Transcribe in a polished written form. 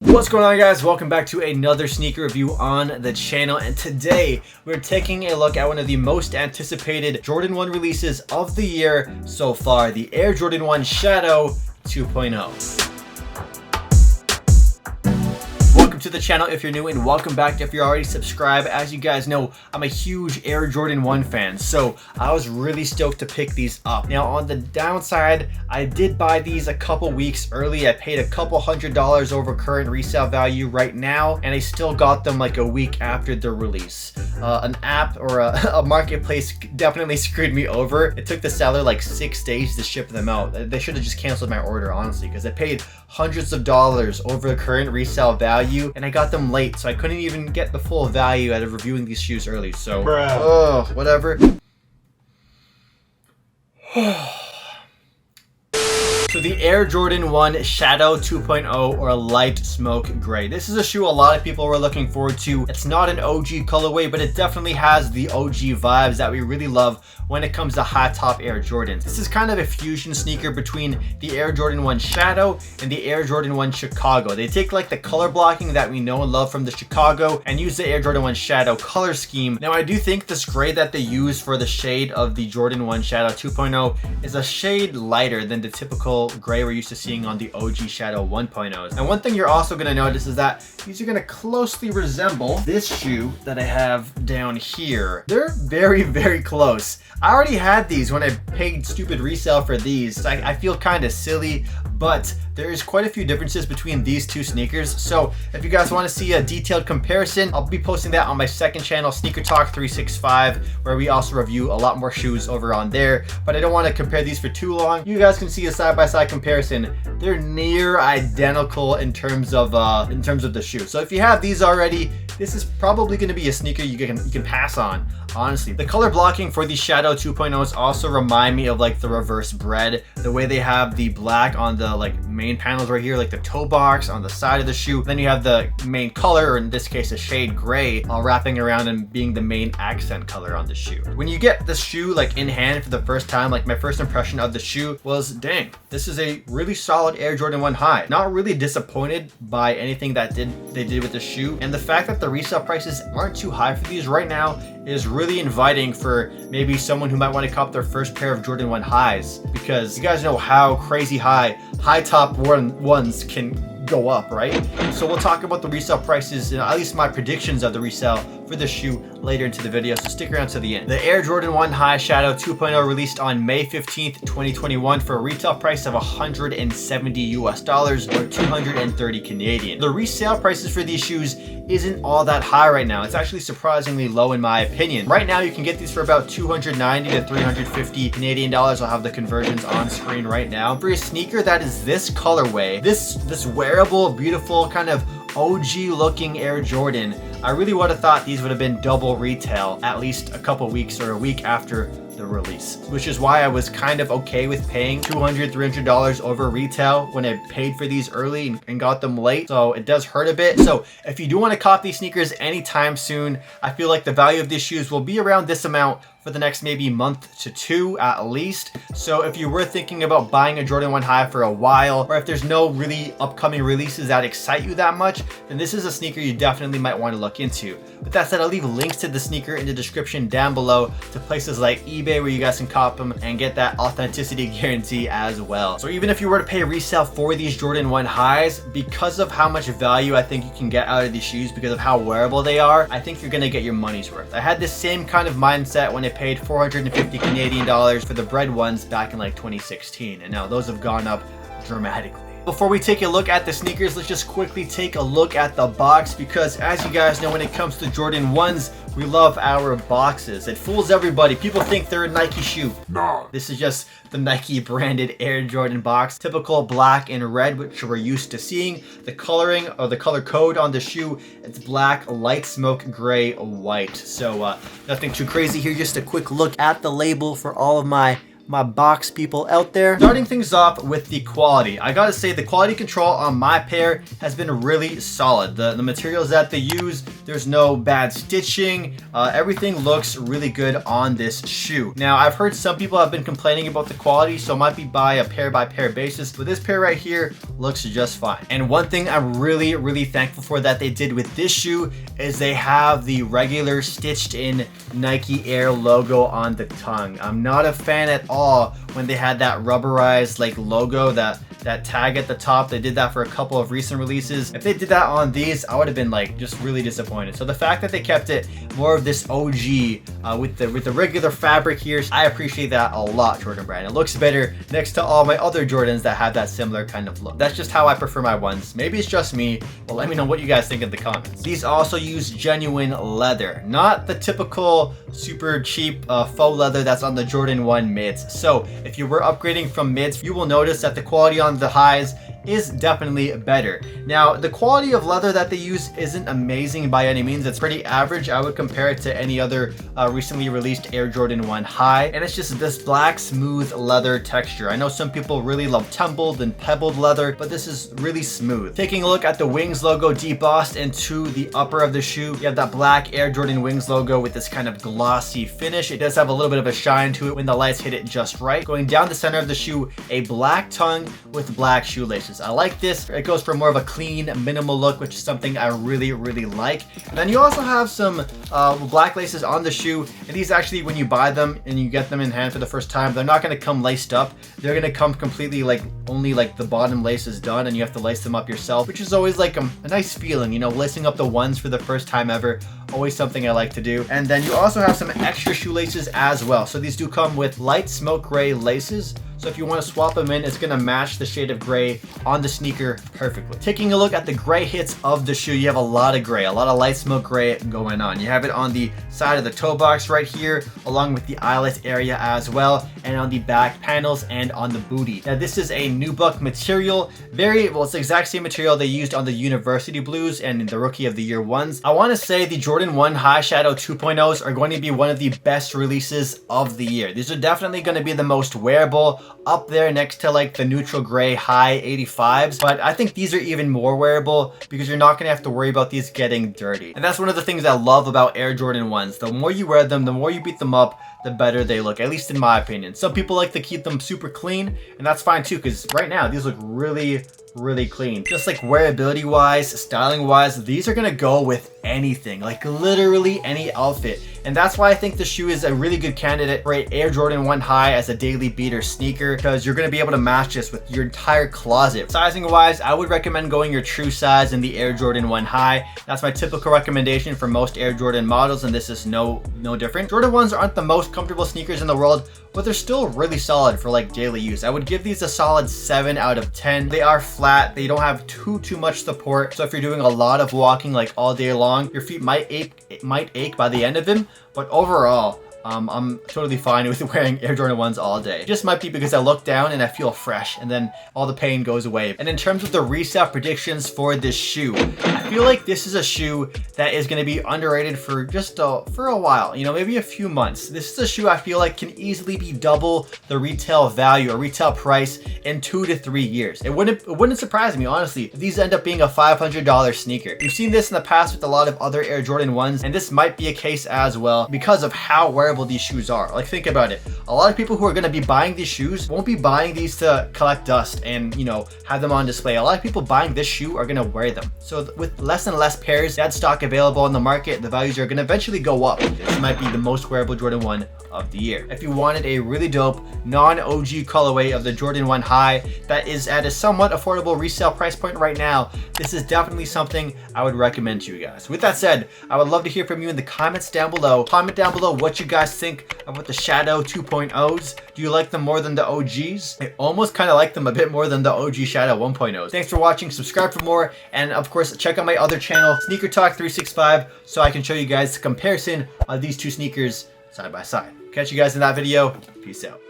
What's going on, guys? Welcome back to another sneaker review on the channel, and today we're taking a look at one of the most anticipated Jordan 1 releases of the year so far, the Air Jordan 1 Shadow 2.0. Welcome to the channel if you're new, and welcome back if you're already subscribed. As you guys know, I'm a huge Air Jordan 1 fan, so I was really stoked to pick these up. Now, on the downside, I did buy these a couple weeks early. I paid a couple $100s over current resale value right now, and I still got them like a week after their release. An app or a marketplace definitely screwed me over. It took the seller like 6 days to ship them out. They should have just canceled my order, honestly, because I paid hundreds of dollars over the current resale value, and I got them late, so I couldn't even get the full value out of reviewing these shoes early. So, whatever. So the Air Jordan 1 Shadow 2.0, or Light Smoke Gray. This is a shoe a lot of people were looking forward to. It's not an OG colorway, but it definitely has the OG vibes that we really love when it comes to high top Air Jordans. This is kind of a fusion sneaker between the Air Jordan 1 Shadow and the Air Jordan 1 Chicago. They take like the color blocking that we know and love from the Chicago and use the Air Jordan 1 Shadow color scheme. Now, I do think this gray that they use for the shade of the Jordan 1 Shadow 2.0 is a shade lighter than the typical gray we're used to seeing on the OG Shadow 1.0s. And one thing you're also going to notice is that these are going to closely resemble this shoe that I have down here. They're very, very close. I already had these when I paid stupid resale for these. I feel kind of silly, but there's quite a few differences between these two sneakers. So if you guys want to see a detailed comparison, I'll be posting that on my second channel, SneakerTalk 365, where we also review a lot more shoes over on there. But I don't want to compare these for too long. You guys can see a side-by-side comparison. They're near identical in terms of the shoe. So if you have these already, this is probably going to be a sneaker you can pass on. Honestly, the color blocking for the Shadow 2.0s also remind me of like the reverse bread. The way they have the black on the like main panels right here, like the toe box on the side of the shoe. Then you have the main color, or in this case, a shade gray, wrapping around and being the main accent color on the shoe. When you get the shoe like in hand for the first time, like my first impression of the shoe was, dang, this is a really solid Air Jordan 1 high. Not really disappointed by anything that they did with the shoe, and the fact that the resale prices aren't too high for these right now is really inviting for maybe someone who might want to cop their first pair of Jordan 1 highs, because you guys know how crazy high top ones can go up, right? So we'll talk about the resale prices, and at least my predictions of the resale for the shoe later into the video, so stick around to the end. The Air Jordan 1 High Shadow 2.0 released on May 15th, 2021 for a retail price of $170 US, or 230 Canadian. The resale prices for these shoes isn't all that high right now. It's actually surprisingly low in my opinion. Right now you can get these for about 290 to 350 Canadian dollars. I'll have the conversions on screen right now. For a sneaker that is this colorway, this wearable, beautiful kind of OG looking Air Jordan, I really would have thought these would have been double retail at least a couple weeks or a week after the release, which is why I was kind of okay with paying $200, $300 over retail when I paid for these early and got them late. So it does hurt a bit. So if you do want to cop these sneakers anytime soon, I feel like the value of these shoes will be around this amount for the next maybe month to two at least. So if you were thinking about buying a Jordan 1 High for a while, or if there's no really upcoming releases that excite you that much, then this is a sneaker you definitely might want to look into. With that said, I'll leave links to the sneaker in the description down below to places like eBay where you guys can cop them and get that authenticity guarantee as well. So even if you were to pay resale for these Jordan 1 Highs, because of how much value I think you can get out of these shoes, because of how wearable they are, I think you're gonna get your money's worth. I had this same kind of mindset when I paid 450 Canadian dollars for the bread ones back in like 2016, and now those have gone up dramatically. Before we take a look at the sneakers, let's just quickly take a look at the box, because as you guys know, when it comes to Jordan 1s, we love our boxes. It fools everybody. People think they're a Nike shoe. Nah. This is just the Nike branded Air Jordan box. Typical black and red, which we're used to seeing. The coloring, or the color code on the shoe, it's black, light smoke gray, white. So nothing too crazy here. Just a quick look at the label for all of my my box people out there. Starting things off with the quality. I gotta say the quality control on my pair has been really solid. The materials that they use, there's no bad stitching. Everything looks really good on this shoe. Now, I've heard some people have been complaining about the quality, so it might be by a pair by pair basis, but this pair right here looks just fine. And one thing I'm really thankful for that they did with this shoe is they have the regular stitched in Nike Air logo on the tongue. I'm not a fan at all when they had that rubberized like logo, that tag at the top. They did that for a couple of recent releases. If they did that on these, I would have been like just really disappointed. So the fact that they kept it more of this OG with the regular fabric here, I appreciate that a lot, Jordan Brand. It looks better next to all my other Jordans that have that similar kind of look. That's just how I prefer my ones. Maybe it's just me, but let me know what you guys think in the comments. These also use genuine leather, not the typical super cheap faux leather that's on the Jordan 1 mids. So if you were upgrading from mids, you will notice that the quality on the highs is definitely better. Now, the quality of leather that they use isn't amazing by any means. It's pretty average. I would compare it to any other recently released Air Jordan 1 high, and it's just this black smooth leather texture. I know some people really love tumbled and pebbled leather, but this is really smooth. Taking a look at the Wings logo debossed into the upper of the shoe, you have that black Air Jordan Wings logo with this kind of glossy finish. It does have a little bit of a shine to it when the lights hit it just right. Going down the center of the shoe, a black tongue with black shoelaces. I like this. It goes for more of a clean, minimal look, which is something I really like. And then you also have some black laces on the shoe, and these actually, when you buy them and you get them in hand for the first time, they're not going to come laced up. They're going to come completely like only like the bottom lace is done, and you have to lace them up yourself, which is always like a nice feeling, you know, lacing up the ones for the first time ever. Always something I like to do. And then you also have some extra shoelaces as well. So these do come with light smoke gray laces. So if you want to swap them in, it's going to match the shade of gray on the sneaker perfectly. Taking a look at the gray hits of the shoe, you have a lot of gray, a lot of light smoke gray going on. You have it on the side of the toe box right here, along with the eyelet area as well, and on the back panels and on the booty. Now this is a nubuck material, it's the exact same material they used on the University Blues and in the Rookie of the Year ones. I want to say the Jordan 1 High Shadow 2.0s are going to be one of the best releases of the year. These are definitely going to be the most wearable, up there next to like the neutral gray high 85s, but I think these are even more wearable because you're not gonna have to worry about these getting dirty. And that's one of the things I love about Air Jordan 1s. The more you wear them, the more you beat them up, the better they look, at least in my opinion. Some people like to keep them super clean, and that's fine too, because right now these look really clean. Just like wearability wise, styling wise, these are gonna go with anything, like literally any outfit. And that's why I think the shoe is a really good candidate for an Air Jordan 1 High as a daily beater sneaker, because you're gonna be able to match this with your entire closet. Sizing wise, I would recommend going your true size in the Air Jordan 1 High. That's my typical recommendation for most Air Jordan models, and this is no different. Jordan 1s aren't the most comfortable sneakers in the world, but they're still really solid for like daily use. I would give these a solid 7 out of 10. They are flat, they don't have too much support, so if you're doing a lot of walking like all day long, your feet might ache by the end of them, but overall I'm totally fine with wearing Air Jordan 1s all day. It just might be because I look down and I feel fresh, and then all the pain goes away. And in terms of the resale predictions for this shoe, I feel like this is a shoe that is going to be underrated for for a while, you know, maybe a few months. This is a shoe I feel like can easily be double the retail value or retail price in 2 to 3 years. It wouldn't surprise me, honestly, if these end up being a $500 sneaker. We've seen this in the past with a lot of other Air Jordan 1s, and this might be a case as well because of how wearable these shoes are. Like, think about it. A lot of people who are going to be buying these shoes won't be buying these to collect dust and, you know, have them on display. A lot of people buying this shoe are going to wear them. So with less and less pairs, that stock available on the market, the values are going to eventually go up. This might be the most wearable Jordan 1 of the year. If you wanted a really dope non-OG colorway of the Jordan 1 High that is at a somewhat affordable resale price point right now, this is definitely something I would recommend to you guys. With that said, I would love to hear from you in the comments down below. Comment down below what you guys think about the Shadow 2.0s. Do you like them more than the OGs? I almost kind of like them a bit more than the OG Shadow 1.0s. Thanks for watching. Subscribe for more, and of course check out my other channel, SneakerTalk 365, so I can show you guys the comparison of these two sneakers side by side. Catch you guys in that video. Peace out.